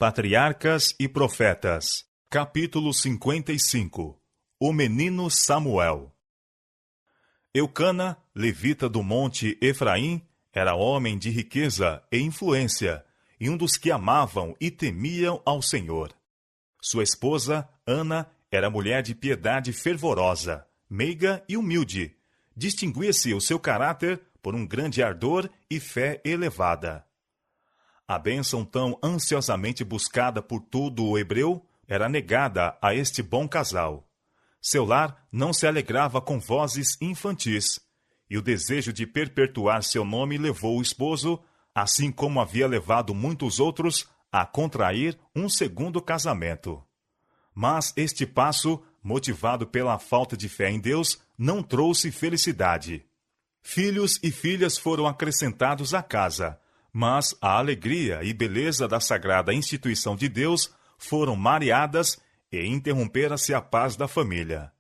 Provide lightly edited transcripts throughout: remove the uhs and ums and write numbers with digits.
Patriarcas e Profetas, capítulo 55. O menino Samuel. Eucana, levita do monte Efraim, era homem de riqueza e influência, e um dos que amavam e temiam ao Senhor. Sua esposa, Ana, era mulher de piedade fervorosa, meiga e humilde. Distinguia-se o seu caráter por um grande ardor e fé elevada. A bênção tão ansiosamente buscada por todo o hebreu era negada a este bom casal. Seu lar não se alegrava com vozes infantis, e o desejo de perpetuar seu nome levou o esposo, assim como havia levado muitos outros, a contrair um segundo casamento. Mas este passo, motivado pela falta de fé em Deus, não trouxe felicidade. Filhos e filhas foram acrescentados à casa, mas a alegria e beleza da sagrada instituição de Deus foram mareadas e interrompera-se a paz da família.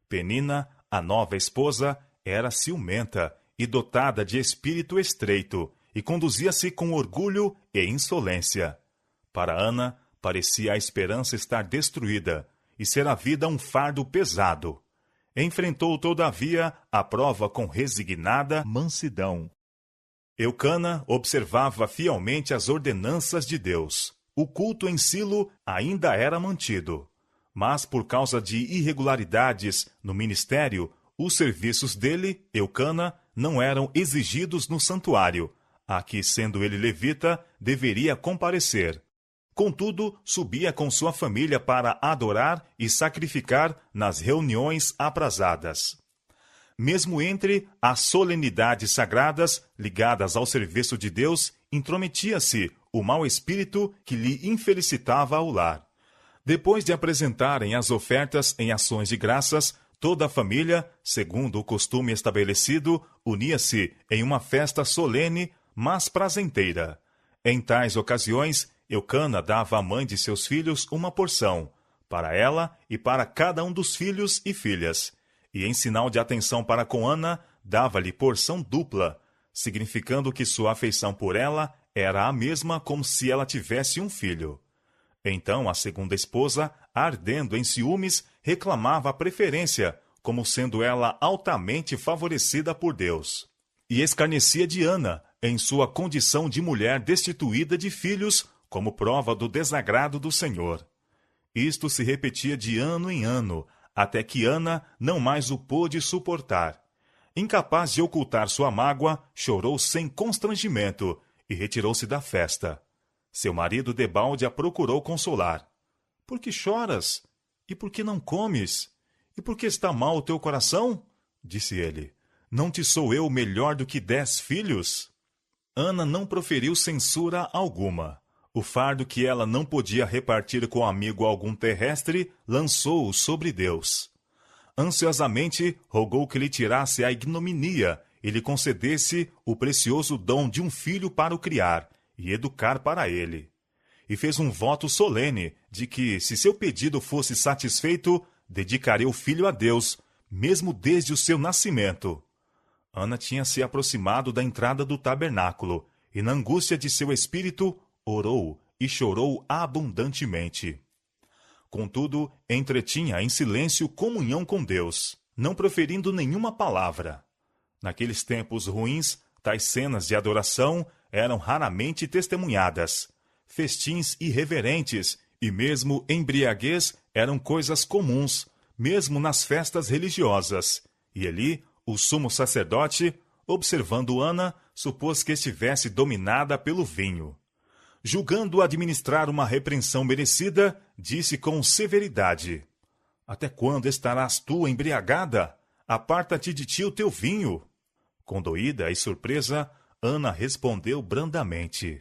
Penina, a nova esposa, era ciumenta e dotada de espírito estreito, e conduzia-se com orgulho e insolência. Para Ana, parecia a esperança estar destruída e ser a vida um fardo pesado. Enfrentou, todavia, a prova com resignada mansidão. Eucana observava fielmente as ordenanças de Deus. O culto em Silo ainda era mantido, mas por causa de irregularidades no ministério, os serviços dele, Eucana, não eram exigidos no santuário, a que, sendo ele levita, deveria comparecer. Contudo, subia com sua família para adorar e sacrificar nas reuniões aprazadas. Mesmo entre as solenidades sagradas ligadas ao serviço de Deus, intrometia-se o mau espírito que lhe infelicitava o lar. Depois de apresentarem as ofertas em ações de graças, toda a família, segundo o costume estabelecido, unia-se em uma festa solene, mas prazenteira. Em tais ocasiões, Eucana dava à mãe de seus filhos uma porção, para ela e para cada um dos filhos e filhas. E em sinal de atenção para com Ana, dava-lhe porção dupla, significando que sua afeição por ela era a mesma como se ela tivesse um filho. Então a segunda esposa, ardendo em ciúmes, reclamava a preferência, como sendo ela altamente favorecida por Deus. E escarnecia de Ana, em sua condição de mulher destituída de filhos, como prova do desagrado do Senhor. Isto se repetia de ano em ano, até que Ana não mais o pôde suportar. Incapaz de ocultar sua mágoa, chorou sem constrangimento e retirou-se da festa. Seu marido debalde a procurou consolar. — Por que choras? E por que não comes? E por que está mal o teu coração? Disse ele. — Não te sou eu melhor do que 10 filhos? Ana não proferiu censura alguma. O fardo que ela não podia repartir com amigo algum terrestre, lançou-o sobre Deus. Ansiosamente, rogou que lhe tirasse a ignominia e lhe concedesse o precioso dom de um filho para o criar e educar para ele. E fez um voto solene de que, se seu pedido fosse satisfeito, dedicaria o filho a Deus, mesmo desde o seu nascimento. Ana tinha se aproximado da entrada do tabernáculo, e na angústia de seu espírito, orou e chorou abundantemente. Contudo, entretinha em silêncio comunhão com Deus, não proferindo nenhuma palavra. Naqueles tempos ruins, tais cenas de adoração eram raramente testemunhadas. Festins irreverentes e mesmo embriaguez eram coisas comuns, mesmo nas festas religiosas. E ali, o sumo sacerdote, observando Ana, supôs que estivesse dominada pelo vinho. Julgando administrar uma repreensão merecida, disse com severidade: — Até quando estarás tu embriagada? Aparta-te de ti o teu vinho. Condoída e surpresa, Ana respondeu brandamente: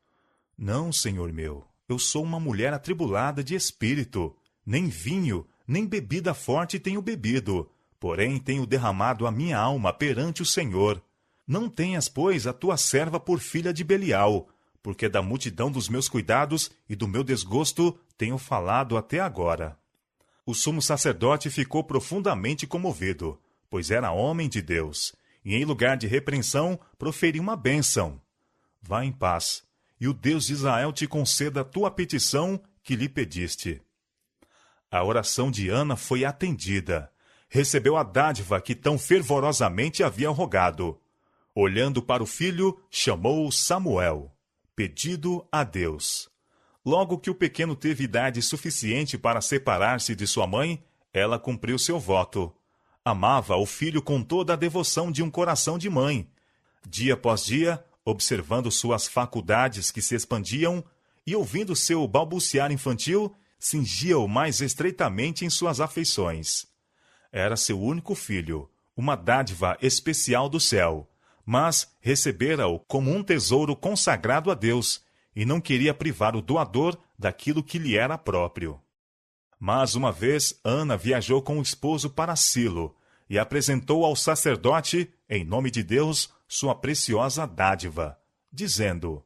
— Não, senhor meu, eu sou uma mulher atribulada de espírito. Nem vinho, nem bebida forte tenho bebido, porém tenho derramado a minha alma perante o Senhor. Não tenhas, pois, a tua serva por filha de Belial, porque da multidão dos meus cuidados e do meu desgosto tenho falado até agora. O sumo sacerdote ficou profundamente comovido, pois era homem de Deus, e em lugar de repreensão, proferiu uma bênção. Vá em paz, e o Deus de Israel te conceda a tua petição que lhe pediste. A oração de Ana foi atendida. Recebeu a dádiva que tão fervorosamente havia rogado. Olhando para o filho, chamou-o Samuel, pedido a Deus. Logo que o pequeno teve idade suficiente para separar-se de sua mãe, ela cumpriu seu voto. Amava o filho com toda a devoção de um coração de mãe. Dia após dia, observando suas faculdades que se expandiam e ouvindo seu balbuciar infantil, cingia-o mais estreitamente em suas afeições. Era seu único filho, uma dádiva especial do céu, mas recebera-o como um tesouro consagrado a Deus e não queria privar o doador daquilo que lhe era próprio. Mas uma vez Ana viajou com o esposo para Silo e apresentou ao sacerdote, em nome de Deus, sua preciosa dádiva, dizendo: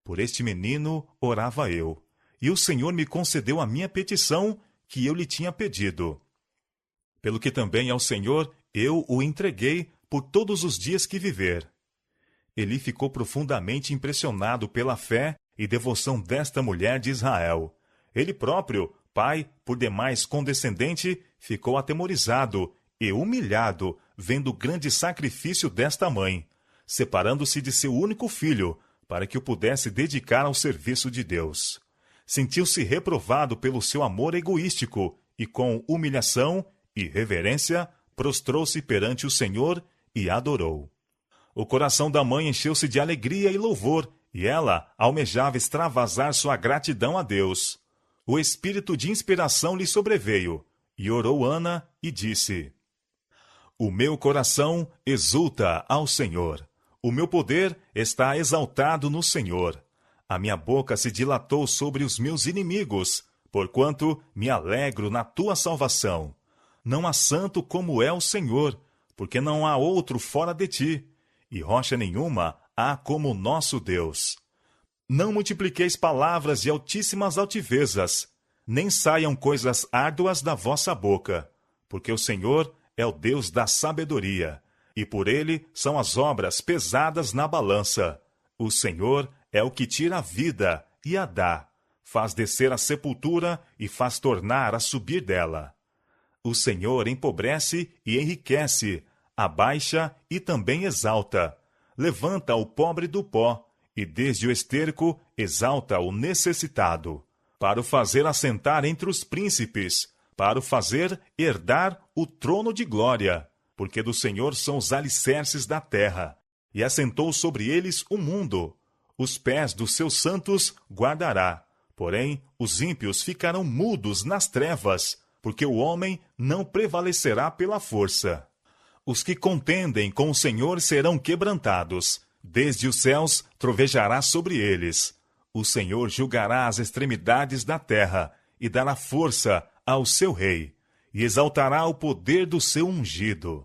Por este menino orava eu, e o Senhor me concedeu a minha petição que eu lhe tinha pedido. Pelo que também ao Senhor eu o entreguei por todos os dias que viver. Eli ficou profundamente impressionado pela fé e devoção desta mulher de Israel. Ele próprio, pai, por demais condescendente, ficou atemorizado e humilhado vendo o grande sacrifício desta mãe, separando-se de seu único filho, para que o pudesse dedicar ao serviço de Deus. Sentiu-se reprovado pelo seu amor egoístico e, com humilhação e reverência, prostrou-se perante o Senhor e adorou. O coração da mãe encheu-se de alegria e louvor, e ela almejava extravasar sua gratidão a Deus. O espírito de inspiração lhe sobreveio, e orou Ana e disse: O meu coração exulta ao Senhor. O meu poder está exaltado no Senhor. A minha boca se dilatou sobre os meus inimigos, porquanto me alegro na tua salvação. Não há santo como é o Senhor, porque não há outro fora de ti, e rocha nenhuma há como o nosso Deus. Não multipliqueis palavras de altíssimas altivezas, nem saiam coisas árduas da vossa boca, porque o Senhor é o Deus da sabedoria, e por ele são as obras pesadas na balança. O Senhor é o que tira a vida e a dá, faz descer a sepultura e faz tornar a subir dela. O Senhor empobrece e enriquece, abaixa e também exalta. Levanta o pobre do pó, e desde o esterco exalta o necessitado, para o fazer assentar entre os príncipes, para o fazer herdar o trono de glória, porque do Senhor são os alicerces da terra, e assentou sobre eles o mundo. Os pés dos seus santos guardará, porém os ímpios ficarão mudos nas trevas, porque o homem não prevalecerá pela força. Os que contendem com o Senhor serão quebrantados, desde os céus trovejará sobre eles. O Senhor julgará as extremidades da terra, e dará força ao seu rei, e exaltará o poder do seu ungido.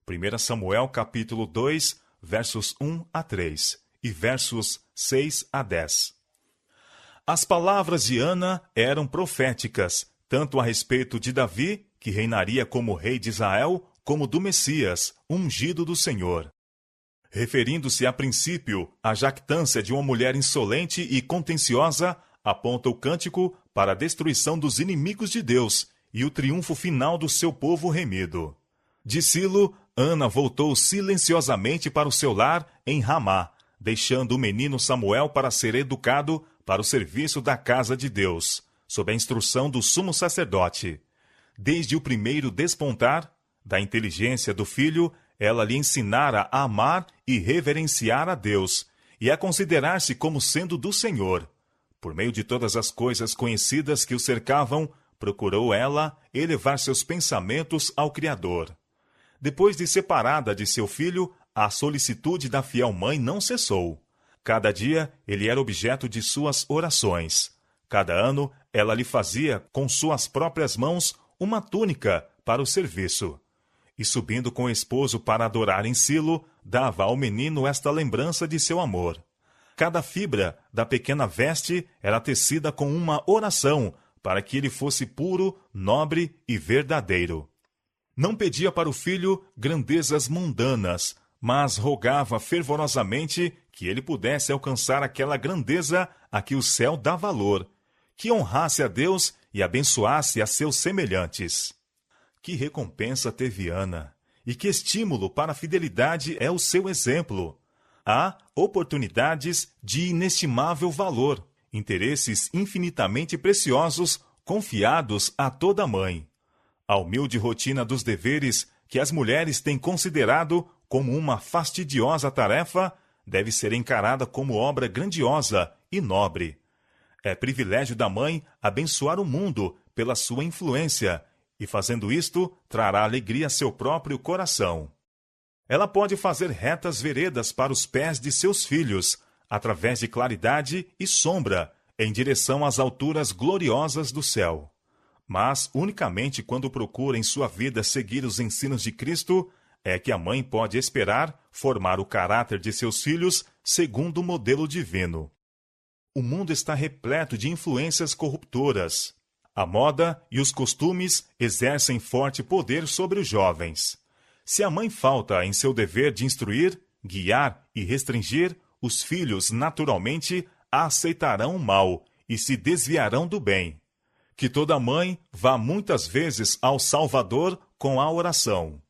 1 Samuel capítulo 2, versos 1 a 3, e versos 6 a 10. As palavras de Ana eram proféticas, tanto a respeito de Davi, que reinaria como rei de Israel, como do Messias, ungido do Senhor. Referindo-se a princípio à jactância de uma mulher insolente e contenciosa, aponta o cântico para a destruição dos inimigos de Deus e o triunfo final do seu povo remido. De Silo, Ana voltou silenciosamente para o seu lar em Ramá, deixando o menino Samuel para ser educado para o serviço da casa de Deus, sob a instrução do sumo sacerdote. Desde o primeiro despontar da inteligência do filho, ela lhe ensinara a amar e reverenciar a Deus, e a considerar-se como sendo do Senhor. Por meio de todas as coisas conhecidas que o cercavam, procurou ela elevar seus pensamentos ao Criador. Depois de separada de seu filho, a solicitude da fiel mãe não cessou. Cada dia ele era objeto de suas orações. Cada ano ela lhe fazia, com suas próprias mãos, uma túnica para o serviço. E subindo com o esposo para adorar em Silo, dava ao menino esta lembrança de seu amor. Cada fibra da pequena veste era tecida com uma oração, para que ele fosse puro, nobre e verdadeiro. Não pedia para o filho grandezas mundanas, mas rogava fervorosamente que ele pudesse alcançar aquela grandeza a que o céu dá valor, que honrasse a Deus e abençoasse a seus semelhantes. Que recompensa teve Ana, e que estímulo para a fidelidade é o seu exemplo. Há oportunidades de inestimável valor, interesses infinitamente preciosos confiados a toda mãe. A humilde rotina dos deveres que as mulheres têm considerado como uma fastidiosa tarefa deve ser encarada como obra grandiosa e nobre. É privilégio da mãe abençoar o mundo pela sua influência, e fazendo isto, trará alegria a seu próprio coração. Ela pode fazer retas veredas para os pés de seus filhos, através de claridade e sombra, em direção às alturas gloriosas do céu. Mas, unicamente quando procura em sua vida seguir os ensinos de Cristo, é que a mãe pode esperar formar o caráter de seus filhos segundo o modelo divino. O mundo está repleto de influências corruptoras. A moda e os costumes exercem forte poder sobre os jovens. Se a mãe falta em seu dever de instruir, guiar e restringir, os filhos naturalmente aceitarão o mal e se desviarão do bem. Que toda mãe vá muitas vezes ao Salvador com a oração: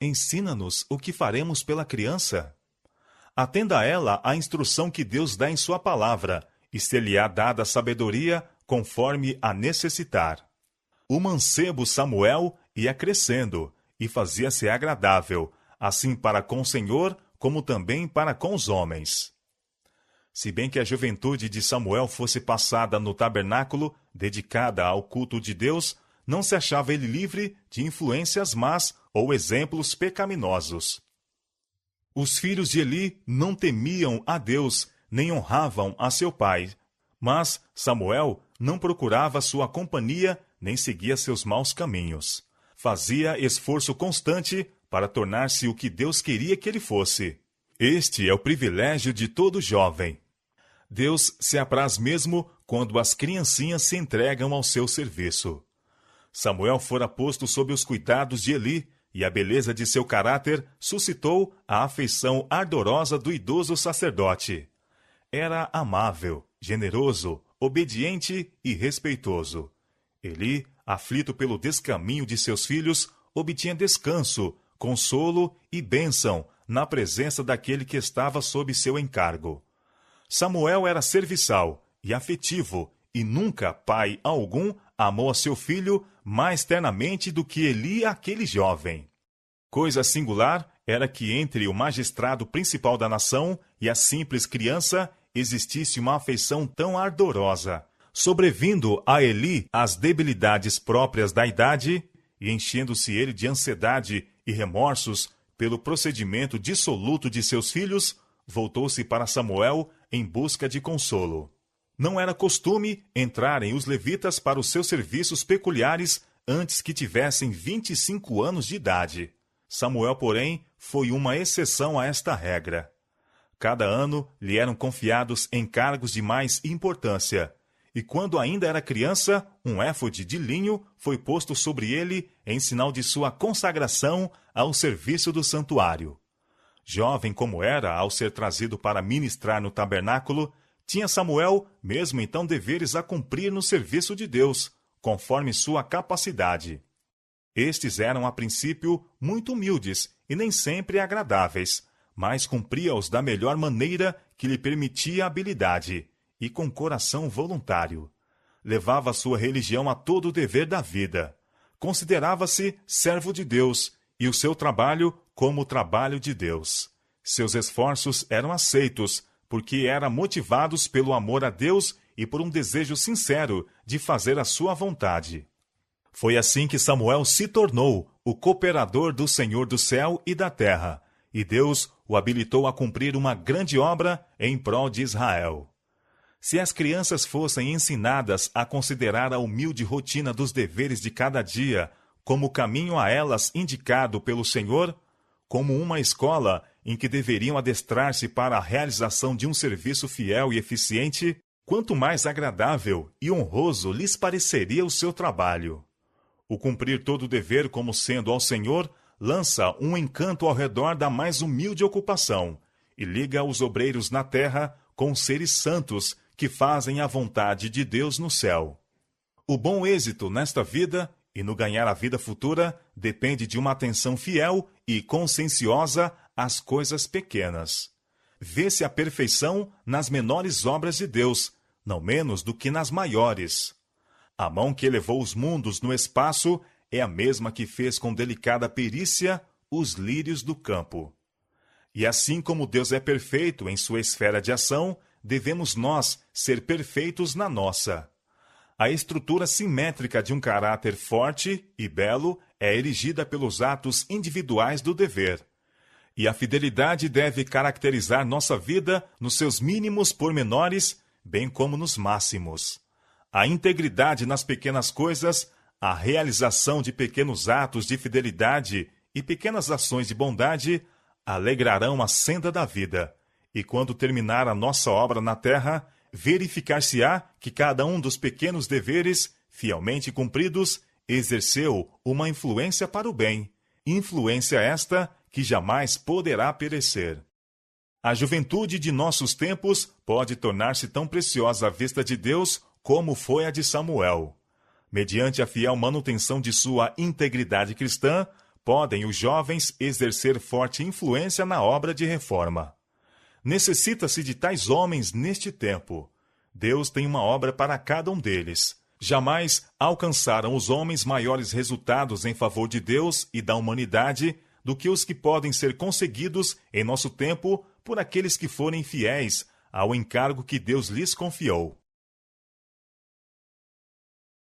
ensina-nos o que faremos pela criança. Atenda a ela a instrução que Deus dá em sua palavra, e ser-lhe-á dada sabedoria conforme a necessitar. O mancebo Samuel ia crescendo, e fazia-se agradável, assim para com o Senhor, como também para com os homens. Se bem que a juventude de Samuel fosse passada no tabernáculo, dedicada ao culto de Deus, não se achava ele livre de influências más ou exemplos pecaminosos. Os filhos de Eli não temiam a Deus, nem honravam a seu pai. Mas Samuel não procurava sua companhia, nem seguia seus maus caminhos. Fazia esforço constante para tornar-se o que Deus queria que ele fosse. Este é o privilégio de todo jovem. Deus se apraz mesmo quando as criancinhas se entregam ao seu serviço. Samuel fora posto sob os cuidados de Eli, e a beleza de seu caráter suscitou a afeição ardorosa do idoso sacerdote. Era amável, generoso, obediente e respeitoso. Eli, aflito pelo descaminho de seus filhos, obtinha descanso, consolo e bênção na presença daquele que estava sob seu encargo. Samuel era serviçal e afetivo, e nunca pai algum amou a seu filho mais ternamente do que Eli aquele jovem. Coisa singular era que entre o magistrado principal da nação e a simples criança existisse uma afeição tão ardorosa, sobrevindo a Eli as debilidades próprias da idade e enchendo-se ele de ansiedade e remorsos pelo procedimento dissoluto de seus filhos, voltou-se para Samuel em busca de consolo. Não era costume entrarem os levitas para os seus serviços peculiares antes que tivessem 25 anos de idade. Samuel, porém, foi uma exceção a esta regra. Cada ano lhe eram confiados encargos de mais importância, e quando ainda era criança, um éfode de linho foi posto sobre ele em sinal de sua consagração ao serviço do santuário. Jovem como era ao ser trazido para ministrar no tabernáculo, tinha Samuel mesmo então deveres a cumprir no serviço de Deus, conforme sua capacidade. Estes eram, a princípio, muito humildes e nem sempre agradáveis, mas cumpria-os da melhor maneira que lhe permitia a habilidade, e com coração voluntário. Levava sua religião a todo o dever da vida. Considerava-se servo de Deus, e o seu trabalho como o trabalho de Deus. Seus esforços eram aceitos, porque eram motivados pelo amor a Deus e por um desejo sincero de fazer a sua vontade. Foi assim que Samuel se tornou o cooperador do Senhor do céu e da terra, e Deus o habilitou a cumprir uma grande obra em prol de Israel. Se as crianças fossem ensinadas a considerar a humilde rotina dos deveres de cada dia como o caminho a elas indicado pelo Senhor, como uma escola em que deveriam adestrar-se para a realização de um serviço fiel e eficiente, quanto mais agradável e honroso lhes pareceria o seu trabalho. O cumprir todo o dever como sendo ao Senhor lança um encanto ao redor da mais humilde ocupação, e liga os obreiros na terra com seres santos que fazem a vontade de Deus no céu. O bom êxito nesta vida e no ganhar a vida futura depende de uma atenção fiel e conscienciosa às coisas pequenas. Vê-se a perfeição nas menores obras de Deus, não menos do que nas maiores. A mão que elevou os mundos no espaço é a mesma que fez com delicada perícia os lírios do campo. E assim como Deus é perfeito em sua esfera de ação, devemos nós ser perfeitos na nossa. A estrutura simétrica de um caráter forte e belo é erigida pelos atos individuais do dever. E a fidelidade deve caracterizar nossa vida nos seus mínimos pormenores, bem como nos máximos. A integridade nas pequenas coisas, a realização de pequenos atos de fidelidade e pequenas ações de bondade alegrarão a senda da vida. E quando terminar a nossa obra na terra, verificar-se-á que cada um dos pequenos deveres, fielmente cumpridos, exerceu uma influência para o bem, influência esta que jamais poderá perecer. A juventude de nossos tempos pode tornar-se tão preciosa à vista de Deus como foi a de Samuel. Mediante a fiel manutenção de sua integridade cristã, podem os jovens exercer forte influência na obra de reforma. Necessita-se de tais homens neste tempo. Deus tem uma obra para cada um deles. Jamais alcançaram os homens maiores resultados em favor de Deus e da humanidade do que os que podem ser conseguidos em nosso tempo por aqueles que forem fiéis ao encargo que Deus lhes confiou.